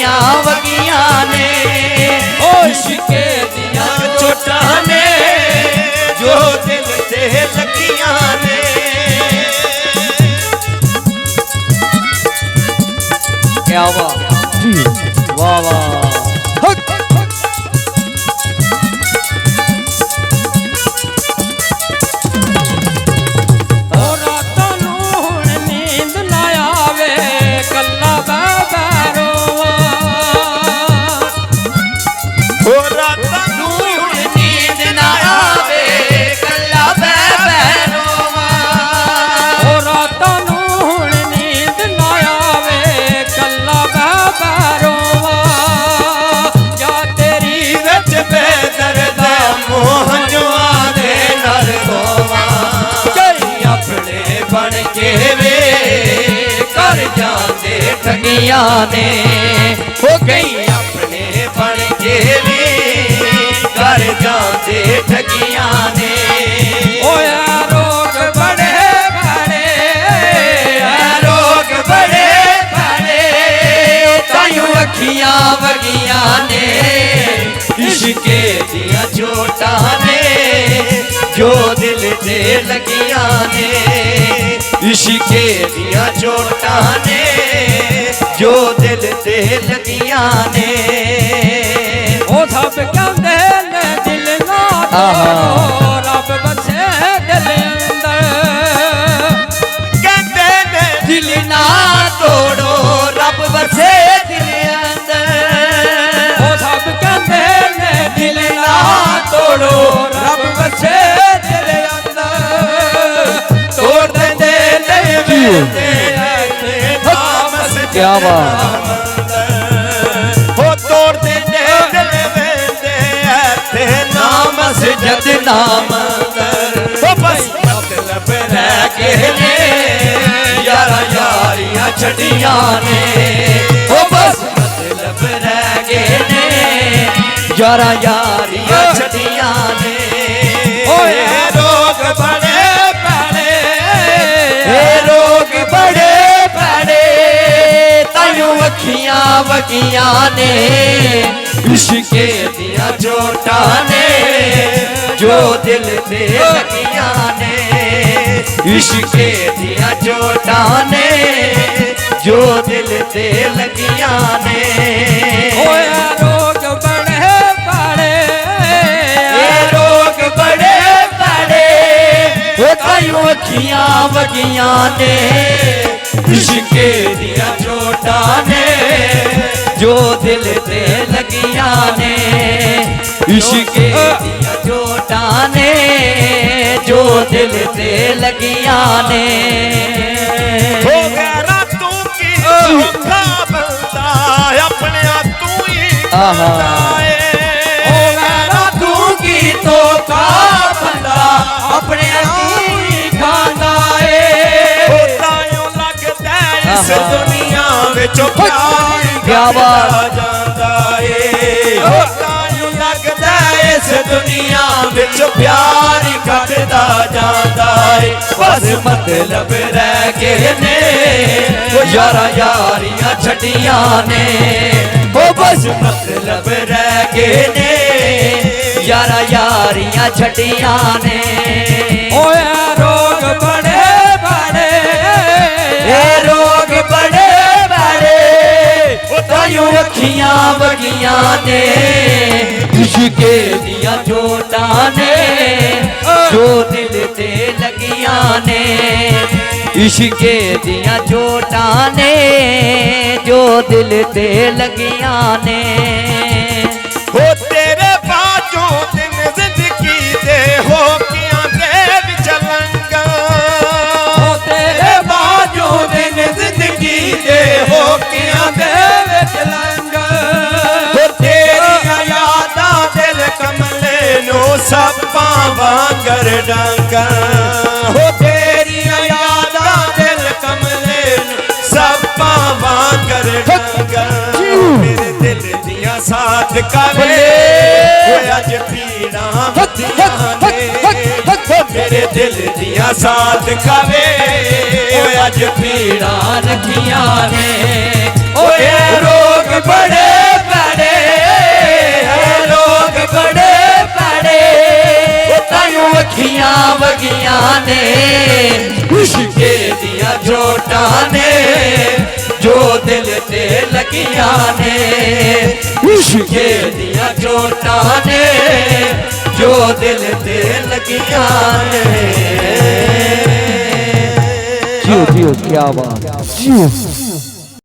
वगिया वगिया ने इश्के दिया चोटा ने जो दिल ते लगिया ने। क्या वाह वाह वाह। ठगिया ने हो गई अपने बन के भी कर जाते ठगिया ने। ओ रोग बड़े बड़े रोग बड़े बड़े तायूं अखियां वगिया ने इश्के दिया चोटा ने जो दिल ते लगिया ने। इश्के दिया चोटा ने जो दिल ते लगिया ने। ओ सब कहंदे ने दिल ना तोड़ो रब बसे दिल अंदर। कहंदे ने दिल ना तोड़ो रब बसे दिल अंदर। ओ सब कहंदे ने दिल ना तोड़ो रब बसे दिल अंदर। तोड़ देंदे नहीं क्या बात हो तोड़ दे दिल वेंदे थे नाम सजद नाम हो बस मतलब रह गए ने यारा यारियां छड़ियां ने। हो बस मतलब रह गए ने यारा यारियां छड़ियां ने। ओए रोग बड़े बड़े रोग बड़े अखियां वगिया ने इश्के दिया चोटा ने जो दिल ते लगिया ने। इश्के दिया चोटा ने जो दिल ते लगिया ने। ओए रोग बड़े बड़े रोग बड़े बड़े तायूं अखियां वगिया ने इश्के दिया चोटा ने जो दिल ते लगिया ने। इश्के दिया चोटा ने जो दिल ते लगिया ने। हो गया तू की धोखा बनता अपने तू ही बनाए। हो गया तू की धोखा बनता अपने तू ही खांदा है। इस दुनिया विचों प्यार घटदा जांदा है। तायूं लगदा इस दुनिया विचों प्यार घटदा जांदा है। बस मतलब रह गए ने वो यारा यारियां छड़ियां ने। वो बस मतलब रह गए ने यारा यारियां छड़ियां ने। ओए रोग बड़े बड़े रोग बड़े बड़े तायूं अखियां वगिया ने इश्के दिया चोटा ने जो दिल ते लगिया ने। इश्के दिया चोटा ने जो दिल ते लगिया ने। हो तेरे बाजों दिन जिंदगी दे हो किया दे विच लंगा। हो तेरे बाजों दिन जिंदगी दे हो किया दे विच लंगा। हो तेरियां यादां दिल कमले नूं सप्पां वांगर डांगा। हो तेरियां यादां दिल कमले नूं सप्पां वांगर डांगा। मेरे दिल दियां साथ कावे अज पीड़ा वधियां ने। मेरे दिल दियां साथ कावे अज पीड़ा रखियां ने। ओए रोग बड़े भैड़े लोग बड़े भैड़े तायूं अखियां वगियां ने इश्के दियां चोटां ने जो दिल ते लगियां ने इश्के दियां चोटां ने जो दिल ते लगियां ने। जियो जियो क्या बात जियो।